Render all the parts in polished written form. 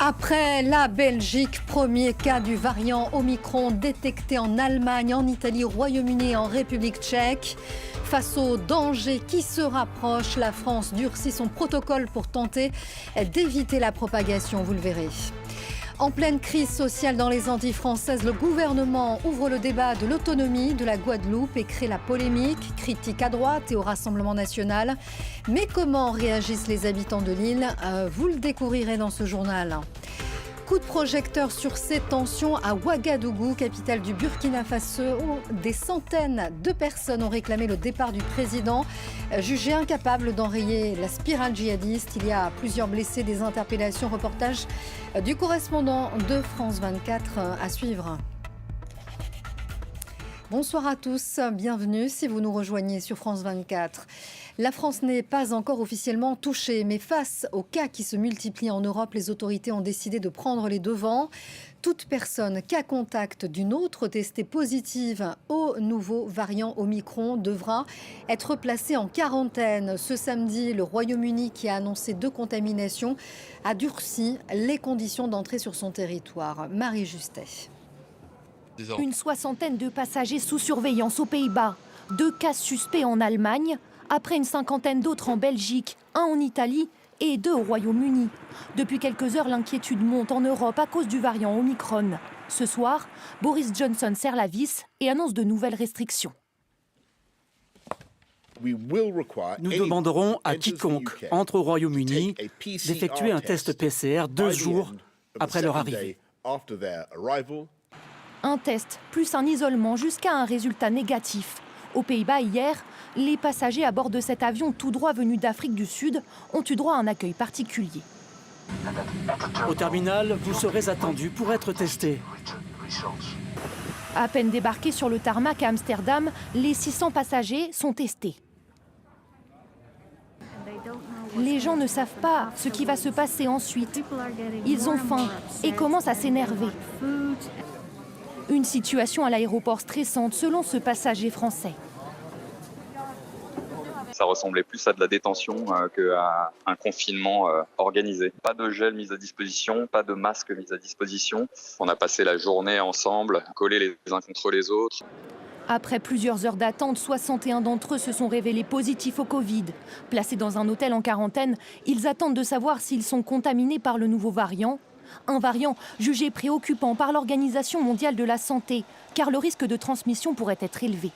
Après la Belgique, premier cas du variant Omicron détecté en Allemagne, en Italie, au Royaume-Uni et en République tchèque. Face aux dangers qui se rapprochent, la France durcit son protocole pour tenter d'éviter la propagation, vous le verrez. En pleine crise sociale dans les Antilles françaises, le gouvernement ouvre le débat de l'autonomie de la Guadeloupe et crée la polémique, critique à droite et au Rassemblement national. Mais comment réagissent les habitants de l'île? Vous le découvrirez dans ce journal. Coup de projecteur sur ces tensions à Ouagadougou, capitale du Burkina Faso. Des centaines de personnes ont réclamé le départ du président, jugé incapable d'enrayer la spirale djihadiste. Il y a plusieurs blessés, des interpellations. Reportage du correspondant de France 24 à suivre. Bonsoir à tous, bienvenue si vous nous rejoignez sur France 24. La France n'est pas encore officiellement touchée, mais face aux cas qui se multiplient en Europe, les autorités ont décidé de prendre les devants. Toute personne cas contact d'une autre testée positive au nouveau variant Omicron devra être placée en quarantaine. Ce samedi, le Royaume-Uni, qui a annoncé 2 contaminations, a durci les conditions d'entrée sur son territoire. Marie Justet. Une soixantaine de passagers sous surveillance aux Pays-Bas, 2 cas suspects en Allemagne, après une cinquantaine d'autres en Belgique, 1 en Italie et 2 au Royaume-Uni. Depuis quelques heures, l'inquiétude monte en Europe à cause du variant Omicron. Ce soir, Boris Johnson serre la vis et annonce de nouvelles restrictions. Nous demanderons à quiconque entre au Royaume-Uni d'effectuer un test PCR 2 jours après leur arrivée. Un test plus un isolement jusqu'à un résultat négatif. Aux Pays-Bas, hier, les passagers à bord de cet avion tout droit venu d'Afrique du Sud ont eu droit à un accueil particulier. Au terminal, vous serez attendus pour être testés. À peine débarqués sur le tarmac à Amsterdam, les 600 passagers sont testés. Les gens ne savent pas ce qui va se passer ensuite. Ils ont faim et commencent à s'énerver. Une situation à l'aéroport stressante selon ce passager français. Ça ressemblait plus à de la détention qu'à un confinement organisé. Pas de gel mis à disposition, pas de masque mis à disposition. On a passé la journée ensemble, collés les uns contre les autres. Après plusieurs heures d'attente, 61 d'entre eux se sont révélés positifs au Covid. Placés dans un hôtel en quarantaine, ils attendent de savoir s'ils sont contaminés par le nouveau variant. Un variant jugé préoccupant par l'Organisation mondiale de la santé, car le risque de transmission pourrait être élevé.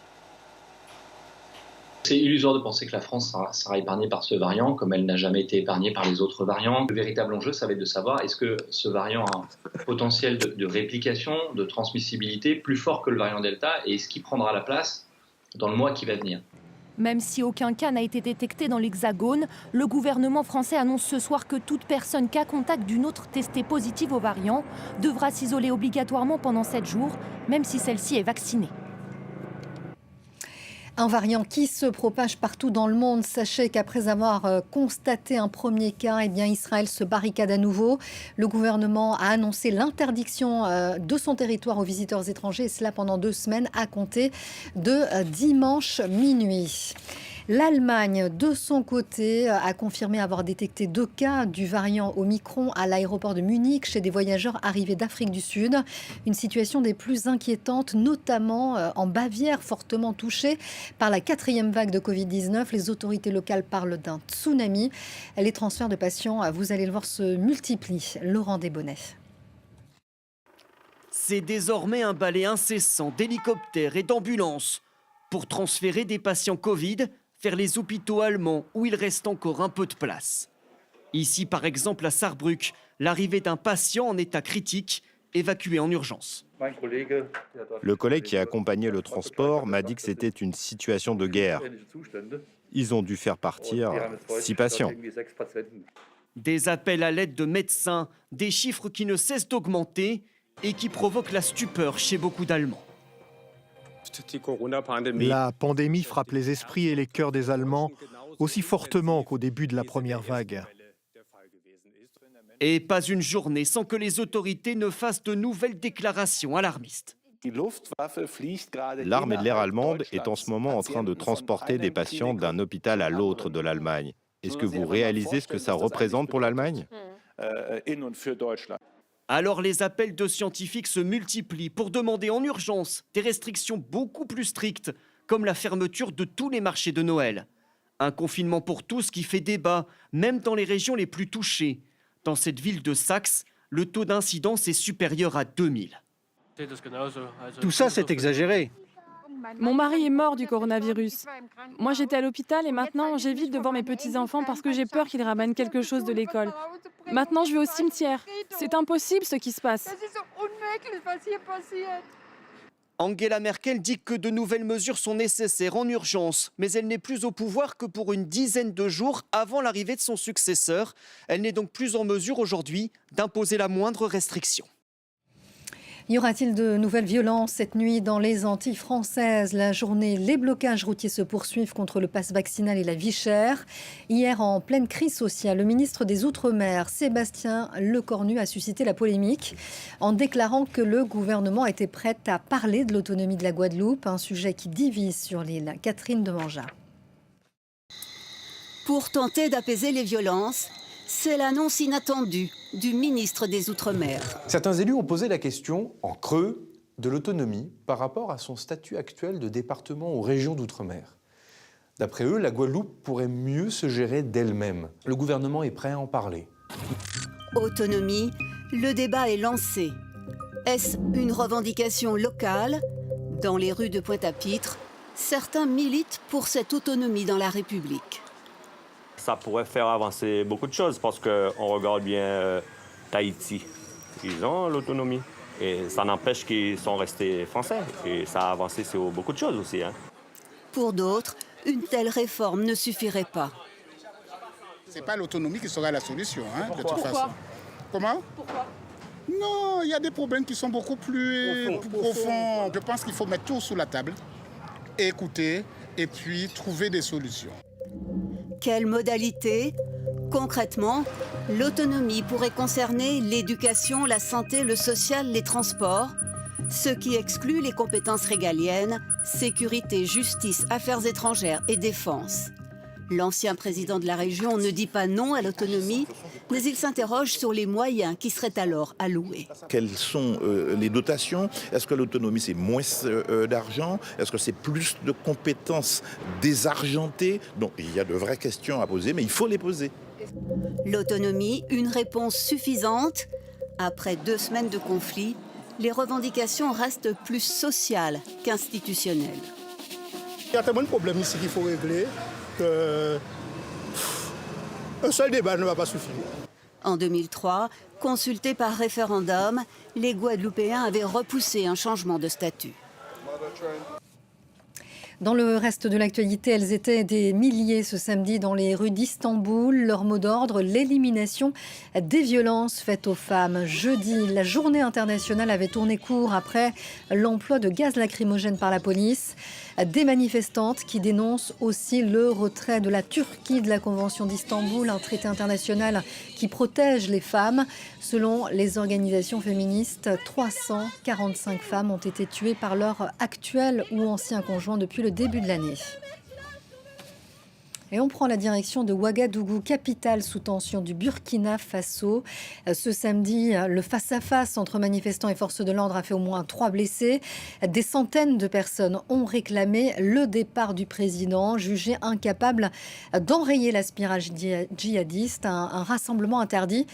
C'est illusoire de penser que la France sera épargnée par ce variant, comme elle n'a jamais été épargnée par les autres variants. Le véritable enjeu, ça va être de savoir est-ce que ce variant a un potentiel de réplication, de transmissibilité plus fort que le variant Delta, et est-ce qu'il prendra la place dans le mois qui va venir. Même si aucun cas n'a été détecté dans l'Hexagone, le gouvernement français annonce ce soir que toute personne cas contact d'une autre testée positive au variant devra s'isoler obligatoirement pendant 7 jours, même si celle-ci est vaccinée. Un variant qui se propage partout dans le monde. Sachez qu'après avoir constaté un premier cas, Israël se barricade à nouveau. Le gouvernement a annoncé l'interdiction de son territoire aux visiteurs étrangers, et cela pendant 2 semaines à compter de dimanche minuit. L'Allemagne, de son côté, a confirmé avoir détecté 2 cas du variant Omicron à l'aéroport de Munich chez des voyageurs arrivés d'Afrique du Sud. Une situation des plus inquiétantes, notamment en Bavière, fortement touchée par la 4e vague de Covid-19. Les autorités locales parlent d'un tsunami. Les transferts de patients, vous allez le voir, se multiplient. Laurent Desbonnets. C'est désormais un balai incessant d'hélicoptères et d'ambulances pour transférer des patients Covid vers les hôpitaux allemands où il reste encore un peu de place. Ici, par exemple, à Saarbrück, l'arrivée d'un patient en état critique, évacué en urgence. Le collègue qui a accompagné le transport m'a dit que c'était une situation de guerre. Ils ont dû faire partir 6 patients. Des appels à l'aide de médecins, des chiffres qui ne cessent d'augmenter et qui provoquent la stupeur chez beaucoup d'Allemands. La pandémie frappe les esprits et les cœurs des Allemands aussi fortement qu'au début de la première vague. Et pas une journée sans que les autorités ne fassent de nouvelles déclarations alarmistes. L'armée de l'air allemande est en ce moment en train de transporter des patients d'un hôpital à l'autre de l'Allemagne. Est-ce que vous réalisez ce que ça représente pour l'Allemagne ? Alors les appels de scientifiques se multiplient pour demander en urgence des restrictions beaucoup plus strictes, comme la fermeture de tous les marchés de Noël. Un confinement pour tous qui fait débat, même dans les régions les plus touchées. Dans cette ville de Saxe, le taux d'incidence est supérieur à 2000. Tout ça, c'est exagéré. Mon mari est mort du coronavirus. Moi, j'étais à l'hôpital et maintenant, j'évite de voir mes petits-enfants parce que j'ai peur qu'ils ramènent quelque chose de l'école. Maintenant, je vais au cimetière. C'est impossible ce qui se passe. Angela Merkel dit que de nouvelles mesures sont nécessaires en urgence, mais elle n'est plus au pouvoir que pour une dizaine de jours avant l'arrivée de son successeur. Elle n'est donc plus en mesure aujourd'hui d'imposer la moindre restriction. Y aura-t-il de nouvelles violences cette nuit dans les Antilles françaises? La journée, les blocages routiers se poursuivent contre le pass vaccinal et la vie chère. Hier, en pleine crise sociale, le ministre des Outre-mer, Sébastien Lecornu, a suscité la polémique en déclarant que le gouvernement était prêt à parler de l'autonomie de la Guadeloupe, un sujet qui divise sur l'île. Catherine Demanja. Pour tenter d'apaiser les violences, c'est l'annonce inattendue du ministre des Outre-mer. Certains élus ont posé la question, en creux, de l'autonomie par rapport à son statut actuel de département ou région d'outre-mer. D'après eux, la Guadeloupe pourrait mieux se gérer d'elle-même. Le gouvernement est prêt à en parler. Autonomie, le débat est lancé. Est-ce une revendication locale? Dans les rues de Pointe-à-Pitre, certains militent pour cette autonomie dans la République. Ça pourrait faire avancer beaucoup de choses parce qu'on regarde bien Tahiti. Ils ont l'autonomie et ça n'empêche qu'ils sont restés français et ça a avancé sur beaucoup de choses aussi. Pour d'autres, une telle réforme ne suffirait pas. Ce n'est pas l'autonomie qui sera la solution, de toute façon. Comment? Pourquoi? Non, il y a des problèmes qui sont beaucoup plus profonds. Je pense qu'il faut mettre tout sur la table, écouter et puis trouver des solutions. Quelles modalités? Concrètement, l'autonomie pourrait concerner l'éducation, la santé, le social, les transports, ce qui exclut les compétences régaliennes, sécurité, justice, affaires étrangères et défense. L'ancien président de la région ne dit pas non à l'autonomie, mais il s'interroge sur les moyens qui seraient alors alloués. Quelles sont les dotations? Est-ce que l'autonomie, c'est moins d'argent? Est-ce que c'est plus de compétences désargentées? Donc il y a de vraies questions à poser, mais il faut les poser. L'autonomie, une réponse suffisante? Après 2 semaines de conflit, les revendications restent plus sociales qu'institutionnelles. Il y a tellement de problèmes ici qu'il faut régler. Un seul débat ne va pas suffire. En 2003, consultés par référendum, les Guadeloupéens avaient repoussé un changement de statut. Dans le reste de l'actualité, elles étaient des milliers ce samedi dans les rues d'Istanbul. Leur mot d'ordre, l'élimination des violences faites aux femmes. Jeudi, la journée internationale avait tourné court après l'emploi de gaz lacrymogène par la police. Des manifestantes qui dénoncent aussi le retrait de la Turquie de la Convention d'Istanbul, un traité international qui protège les femmes. Selon les organisations féministes, 345 femmes ont été tuées par leur actuel ou ancien conjoint depuis le début de l'année. Et on prend la direction de Ouagadougou, capitale sous tension du Burkina Faso. Ce samedi, le face-à-face entre manifestants et forces de l'ordre a fait au moins 3 blessés. Des centaines de personnes ont réclamé le départ du président, jugé incapable d'enrayer la spirale djihadiste. Un rassemblement interdit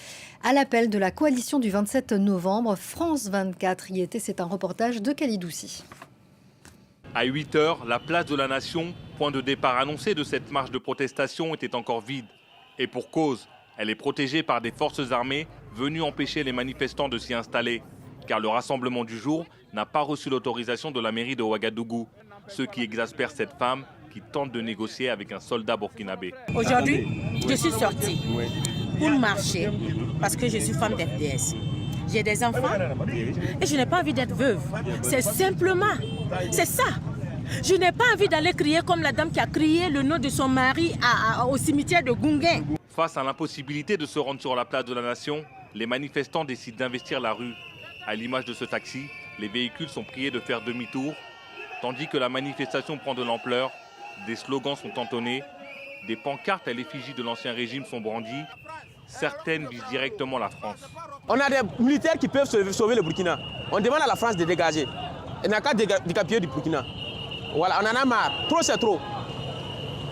à l'appel de la coalition du 27 novembre. France 24 y était, c'est un reportage de Kalidoussi. À 8 h, la place de la Nation, point de départ annoncé de cette marche de protestation, était encore vide. Et pour cause, elle est protégée par des forces armées venues empêcher les manifestants de s'y installer. Car le rassemblement du jour n'a pas reçu l'autorisation de la mairie de Ouagadougou. Ce qui exaspère cette femme qui tente de négocier avec un soldat burkinabé. Aujourd'hui, je suis sortie pour marcher parce que je suis femme d'FDS. J'ai des enfants et je n'ai pas envie d'être veuve. C'est simplement, c'est ça. Je n'ai pas envie d'aller crier comme la dame qui a crié le nom de son mari au cimetière de Gunguin. Face à l'impossibilité de se rendre sur la place de la Nation, les manifestants décident d'investir la rue. À l'image de ce taxi, les véhicules sont priés de faire demi-tour. Tandis que la manifestation prend de l'ampleur, des slogans sont entonnés, des pancartes à l'effigie de l'ancien régime sont brandies certaines visent directement la France. On a des militaires qui peuvent sauver le Burkina. On demande à la France de dégager. Elle n'a qu'à décapier du Burkina. Voilà, on en a marre. Trop, c'est trop.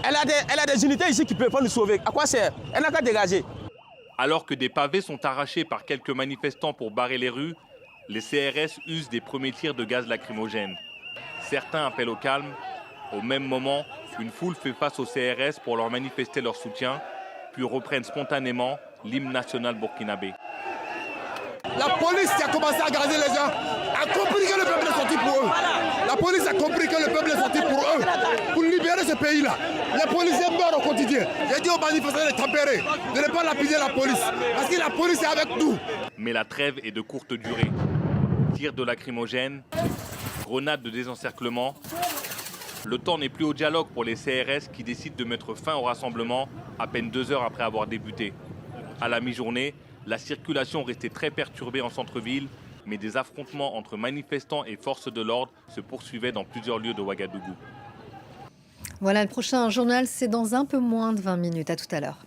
Elle a des unités ici qui ne peuvent pas nous sauver. À quoi sert? Elle n'a qu'à dégager. Alors que des pavés sont arrachés par quelques manifestants pour barrer les rues, les CRS usent des premiers tirs de gaz lacrymogène. Certains appellent au calme. Au même moment, une foule fait face aux CRS pour leur manifester leur soutien, puis reprennent spontanément l'hymne national burkinabé. La police qui a commencé à garder les gens a compris que le peuple est sorti pour eux. La police a compris que le peuple est sorti pour eux, pour libérer ce pays-là. Les policiers meurent au quotidien. J'ai dit aux manifestants de tempérer, de ne pas lapider la police, parce que la police est avec nous. Mais la trêve est de courte durée. Tirs de lacrymogène, grenades de désencerclement. Le temps n'est plus au dialogue pour les CRS qui décident de mettre fin au rassemblement à peine 2 heures après avoir débuté. À la mi-journée, la circulation restait très perturbée en centre-ville, mais des affrontements entre manifestants et forces de l'ordre se poursuivaient dans plusieurs lieux de Ouagadougou. Voilà, le prochain journal, c'est dans un peu moins de 20 minutes. À tout à l'heure.